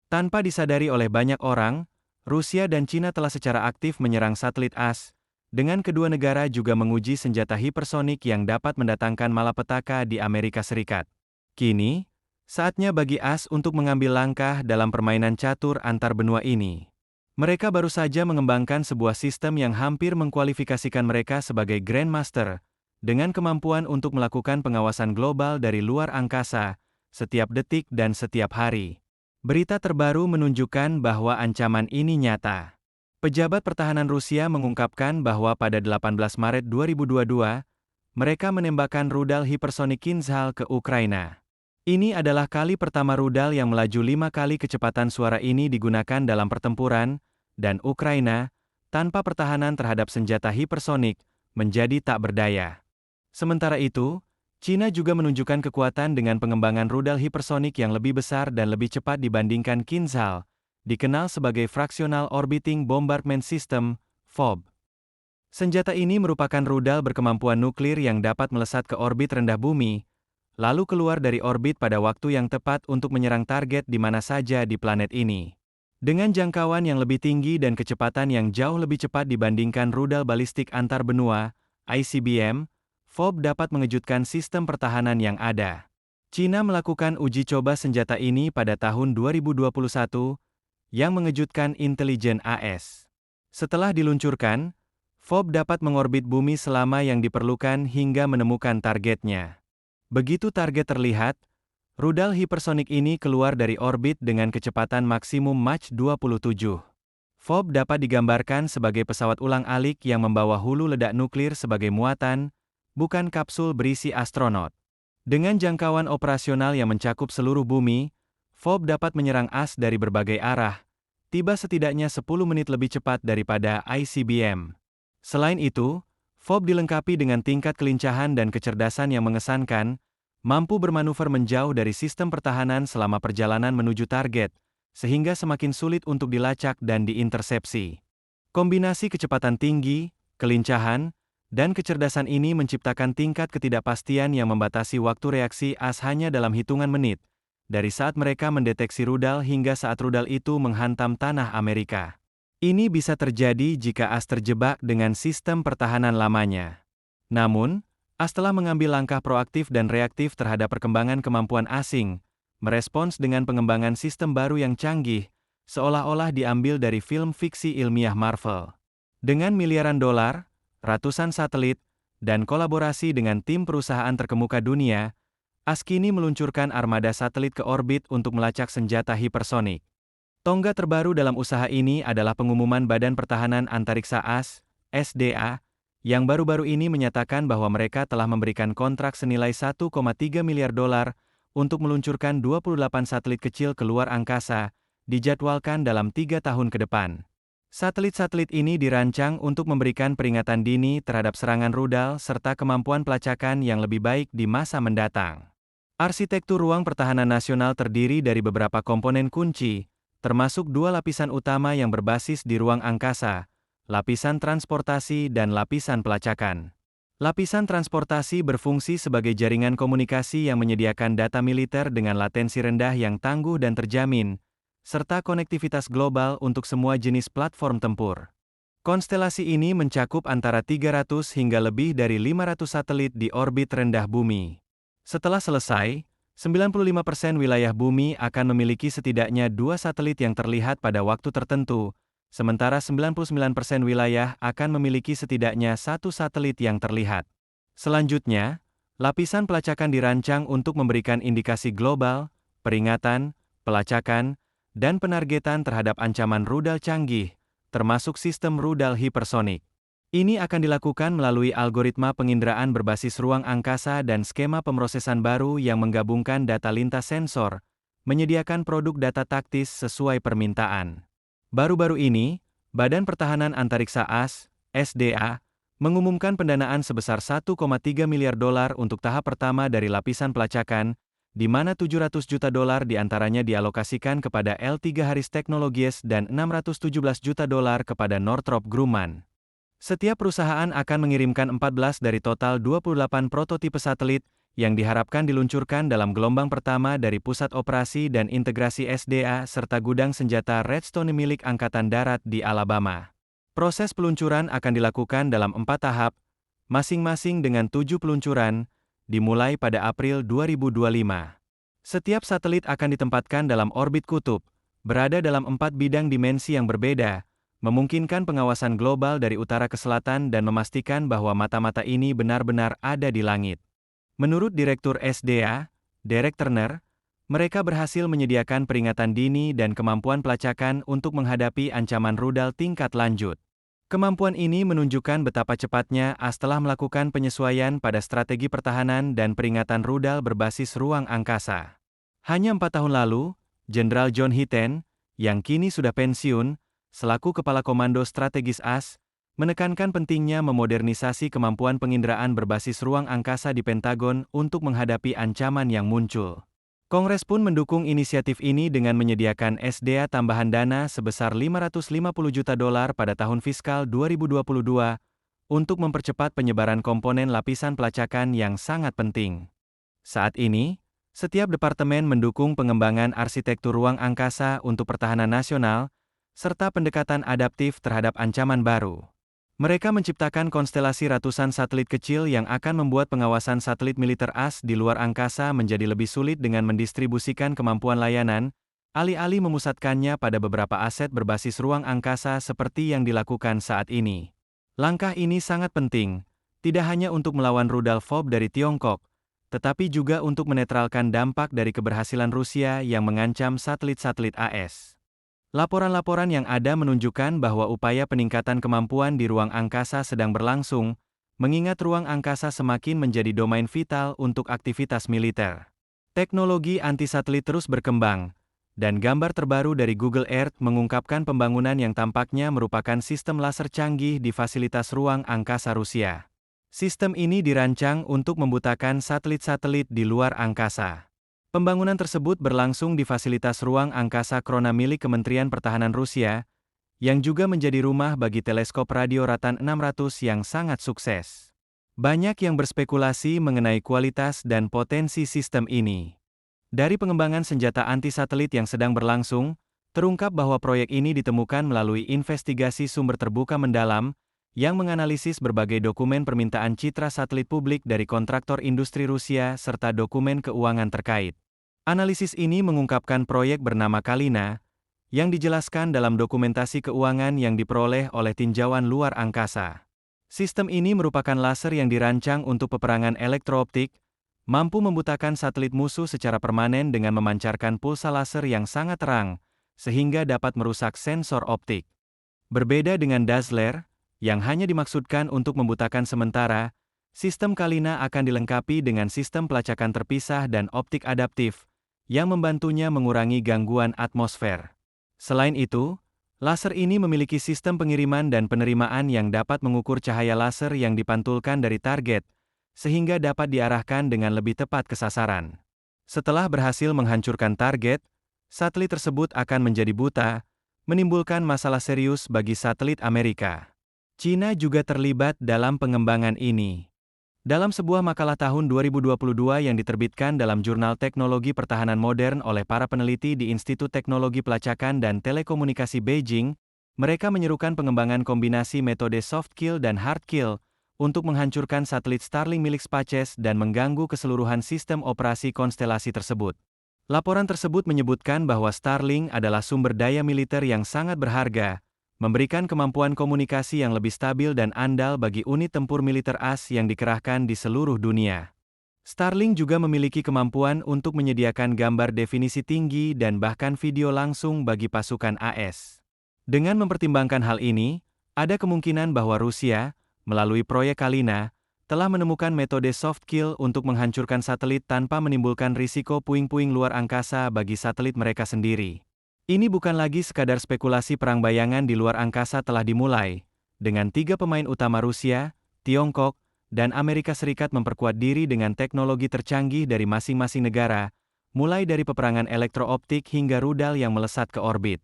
Tanpa disadari oleh banyak orang, Rusia dan Cina telah secara aktif menyerang satelit AS, dengan kedua negara juga menguji senjata hipersonik yang dapat mendatangkan malapetaka di Amerika Serikat. Kini, saatnya bagi AS untuk mengambil langkah dalam permainan catur antar benua ini. Mereka baru saja mengembangkan sebuah sistem yang hampir mengkualifikasikan mereka sebagai Grandmaster, dengan kemampuan untuk melakukan pengawasan global dari luar angkasa, setiap detik dan setiap hari. Berita terbaru menunjukkan bahwa ancaman ini nyata. Pejabat pertahanan Rusia mengungkapkan bahwa pada 18 Maret 2022, mereka menembakkan rudal hipersonik Kinzhal ke Ukraina. Ini adalah kali pertama rudal yang melaju 5 kali kecepatan suara ini digunakan dalam pertempuran, dan Ukraina, tanpa pertahanan terhadap senjata hipersonik, menjadi tak berdaya. Sementara itu, Cina juga menunjukkan kekuatan dengan pengembangan rudal hipersonik yang lebih besar dan lebih cepat dibandingkan Kinzhal, dikenal sebagai Fractional Orbiting Bombardment System, FOB. Senjata ini merupakan rudal berkemampuan nuklir yang dapat melesat ke orbit rendah bumi, lalu keluar dari orbit pada waktu yang tepat untuk menyerang target di mana saja di planet ini. Dengan jangkauan yang lebih tinggi dan kecepatan yang jauh lebih cepat dibandingkan rudal balistik antar benua, ICBM, FOB dapat mengejutkan sistem pertahanan yang ada. Cina melakukan uji coba senjata ini pada tahun 2021, yang mengejutkan intelijen AS. Setelah diluncurkan, FOB dapat mengorbit bumi selama yang diperlukan hingga menemukan targetnya. Begitu target terlihat, rudal hipersonik ini keluar dari orbit dengan kecepatan maksimum Mach 27. FOB dapat digambarkan sebagai pesawat ulang-alik yang membawa hulu ledak nuklir sebagai muatan, bukan kapsul berisi astronot. Dengan jangkauan operasional yang mencakup seluruh bumi, FOB dapat menyerang AS dari berbagai arah, tiba setidaknya 10 menit lebih cepat daripada ICBM. Selain itu, FOB dilengkapi dengan tingkat kelincahan dan kecerdasan yang mengesankan, mampu bermanuver menjauh dari sistem pertahanan selama perjalanan menuju target, sehingga semakin sulit untuk dilacak dan diintersepsi. Kombinasi kecepatan tinggi, kelincahan, dan kecerdasan ini menciptakan tingkat ketidakpastian yang membatasi waktu reaksi AS hanya dalam hitungan menit, dari saat mereka mendeteksi rudal hingga saat rudal itu menghantam tanah Amerika. Ini bisa terjadi jika AS terjebak dengan sistem pertahanan lamanya. Namun, AS telah mengambil langkah proaktif dan reaktif terhadap perkembangan kemampuan asing, merespons dengan pengembangan sistem baru yang canggih, seolah-olah diambil dari film fiksi ilmiah Marvel. Dengan miliaran dolar, ratusan satelit, dan kolaborasi dengan tim perusahaan terkemuka dunia, AS kini meluncurkan armada satelit ke orbit untuk melacak senjata hipersonik. Tonggak terbaru dalam usaha ini adalah pengumuman Badan Pertahanan Antariksa AS, SDA, yang baru-baru ini menyatakan bahwa mereka telah memberikan kontrak senilai 1,3 miliar dolar untuk meluncurkan 28 satelit kecil ke luar angkasa, dijadwalkan dalam 3 tahun ke depan. Satelit-satelit ini dirancang untuk memberikan peringatan dini terhadap serangan rudal serta kemampuan pelacakan yang lebih baik di masa mendatang. Arsitektur ruang pertahanan nasional terdiri dari beberapa komponen kunci, termasuk 2 lapisan utama yang berbasis di ruang angkasa, lapisan transportasi dan lapisan pelacakan. Lapisan transportasi berfungsi sebagai jaringan komunikasi yang menyediakan data militer dengan latensi rendah yang tangguh dan terjamin, serta konektivitas global untuk semua jenis platform tempur. Konstelasi ini mencakup antara 300 hingga lebih dari 500 satelit di orbit rendah bumi. Setelah selesai, 95% wilayah bumi akan memiliki setidaknya 2 satelit yang terlihat pada waktu tertentu, sementara 99% wilayah akan memiliki setidaknya 1 satelit yang terlihat. Selanjutnya, lapisan pelacakan dirancang untuk memberikan indikasi global, peringatan, pelacakan, dan penargetan terhadap ancaman rudal canggih, termasuk sistem rudal hipersonik. Ini akan dilakukan melalui algoritma penginderaan berbasis ruang angkasa dan skema pemrosesan baru yang menggabungkan data lintas sensor, menyediakan produk data taktis sesuai permintaan. Baru-baru ini, Badan Pertahanan Antariksa AS, SDA, mengumumkan pendanaan sebesar 1,3 miliar dolar untuk tahap pertama dari lapisan pelacakan, di mana 700 juta dolar diantaranya dialokasikan kepada L3 Harris Technologies dan 617 juta dolar kepada Northrop Grumman. Setiap perusahaan akan mengirimkan 14 dari total 28 prototipe satelit yang diharapkan diluncurkan dalam gelombang pertama dari Pusat Operasi dan Integrasi SDA serta gudang senjata Redstone milik Angkatan Darat di Alabama. Proses peluncuran akan dilakukan dalam 4 tahap, masing-masing dengan 7 peluncuran, dimulai pada April 2025. Setiap satelit akan ditempatkan dalam orbit kutub, berada dalam 4 bidang dimensi yang berbeda, memungkinkan pengawasan global dari utara ke selatan dan memastikan bahwa mata-mata ini benar-benar ada di langit. Menurut Direktur SDA, Derek Turner, mereka berhasil menyediakan peringatan dini dan kemampuan pelacakan untuk menghadapi ancaman rudal tingkat lanjut. Kemampuan ini menunjukkan betapa cepatnya AS telah melakukan penyesuaian pada strategi pertahanan dan peringatan rudal berbasis ruang angkasa. Hanya 4 tahun lalu, Jenderal John Hiten, yang kini sudah pensiun, selaku Kepala Komando Strategis AS, menekankan pentingnya memodernisasi kemampuan penginderaan berbasis ruang angkasa di Pentagon untuk menghadapi ancaman yang muncul. Kongres pun mendukung inisiatif ini dengan menyediakan SDA tambahan dana sebesar $550 juta pada tahun fiskal 2022 untuk mempercepat penyebaran komponen lapisan pelacakan yang sangat penting. Saat ini, setiap departemen mendukung pengembangan arsitektur ruang angkasa untuk pertahanan nasional, serta pendekatan adaptif terhadap ancaman baru. Mereka menciptakan konstelasi ratusan satelit kecil yang akan membuat pengawasan satelit militer AS di luar angkasa menjadi lebih sulit dengan mendistribusikan kemampuan layanan, alih-alih memusatkannya pada beberapa aset berbasis ruang angkasa seperti yang dilakukan saat ini. Langkah ini sangat penting, tidak hanya untuk melawan rudal FOB dari Tiongkok, tetapi juga untuk menetralkan dampak dari keberhasilan Rusia yang mengancam satelit-satelit AS. Laporan-laporan yang ada menunjukkan bahwa upaya peningkatan kemampuan di ruang angkasa sedang berlangsung, mengingat ruang angkasa semakin menjadi domain vital untuk aktivitas militer. Teknologi anti-satelit terus berkembang, dan gambar terbaru dari Google Earth mengungkapkan pembangunan yang tampaknya merupakan sistem laser canggih di fasilitas ruang angkasa Rusia. Sistem ini dirancang untuk membutakan satelit-satelit di luar angkasa. Pembangunan tersebut berlangsung di fasilitas ruang angkasa Krona milik Kementerian Pertahanan Rusia, yang juga menjadi rumah bagi teleskop radio Ratan 600 yang sangat sukses. Banyak yang berspekulasi mengenai kualitas dan potensi sistem ini. Dari pengembangan senjata anti-satelit yang sedang berlangsung, terungkap bahwa proyek ini ditemukan melalui investigasi sumber terbuka mendalam, yang menganalisis berbagai dokumen permintaan citra satelit publik dari kontraktor industri Rusia serta dokumen keuangan terkait. Analisis ini mengungkapkan proyek bernama Kalina, yang dijelaskan dalam dokumentasi keuangan yang diperoleh oleh tinjauan luar angkasa. Sistem ini merupakan laser yang dirancang untuk peperangan elektrooptik, mampu membutakan satelit musuh secara permanen dengan memancarkan pulsa laser yang sangat terang, sehingga dapat merusak sensor optik. Berbeda dengan Dazzler, yang hanya dimaksudkan untuk membutakan sementara, sistem Kalina akan dilengkapi dengan sistem pelacakan terpisah dan optik adaptif, yang membantunya mengurangi gangguan atmosfer. Selain itu, laser ini memiliki sistem pengiriman dan penerimaan yang dapat mengukur cahaya laser yang dipantulkan dari target, sehingga dapat diarahkan dengan lebih tepat ke sasaran. Setelah berhasil menghancurkan target, satelit tersebut akan menjadi buta, menimbulkan masalah serius bagi satelit Amerika. China juga terlibat dalam pengembangan ini. Dalam sebuah makalah tahun 2022 yang diterbitkan dalam jurnal Teknologi Pertahanan Modern oleh para peneliti di Institut Teknologi Pelacakan dan Telekomunikasi Beijing, mereka menyerukan pengembangan kombinasi metode soft kill dan hard kill untuk menghancurkan satelit Starlink milik SpaceX dan mengganggu keseluruhan sistem operasi konstelasi tersebut. Laporan tersebut menyebutkan bahwa Starlink adalah sumber daya militer yang sangat berharga, memberikan kemampuan komunikasi yang lebih stabil dan andal bagi unit tempur militer AS yang dikerahkan di seluruh dunia. Starlink juga memiliki kemampuan untuk menyediakan gambar definisi tinggi dan bahkan video langsung bagi pasukan AS. Dengan mempertimbangkan hal ini, ada kemungkinan bahwa Rusia, melalui proyek Kalina, telah menemukan metode soft kill untuk menghancurkan satelit tanpa menimbulkan risiko puing-puing luar angkasa bagi satelit mereka sendiri. Ini bukan lagi sekadar spekulasi perang bayangan di luar angkasa telah dimulai, dengan 3 pemain utama Rusia, Tiongkok, dan Amerika Serikat memperkuat diri dengan teknologi tercanggih dari masing-masing negara, mulai dari peperangan elektrooptik hingga rudal yang melesat ke orbit.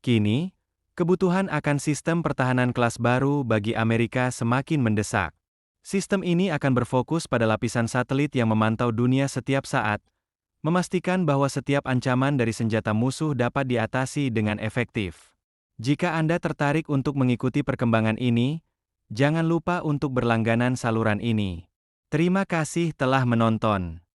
Kini, kebutuhan akan sistem pertahanan kelas baru bagi Amerika semakin mendesak. Sistem ini akan berfokus pada lapisan satelit yang memantau dunia setiap saat, memastikan bahwa setiap ancaman dari senjata musuh dapat diatasi dengan efektif. Jika Anda tertarik untuk mengikuti perkembangan ini, jangan lupa untuk berlangganan saluran ini. Terima kasih telah menonton.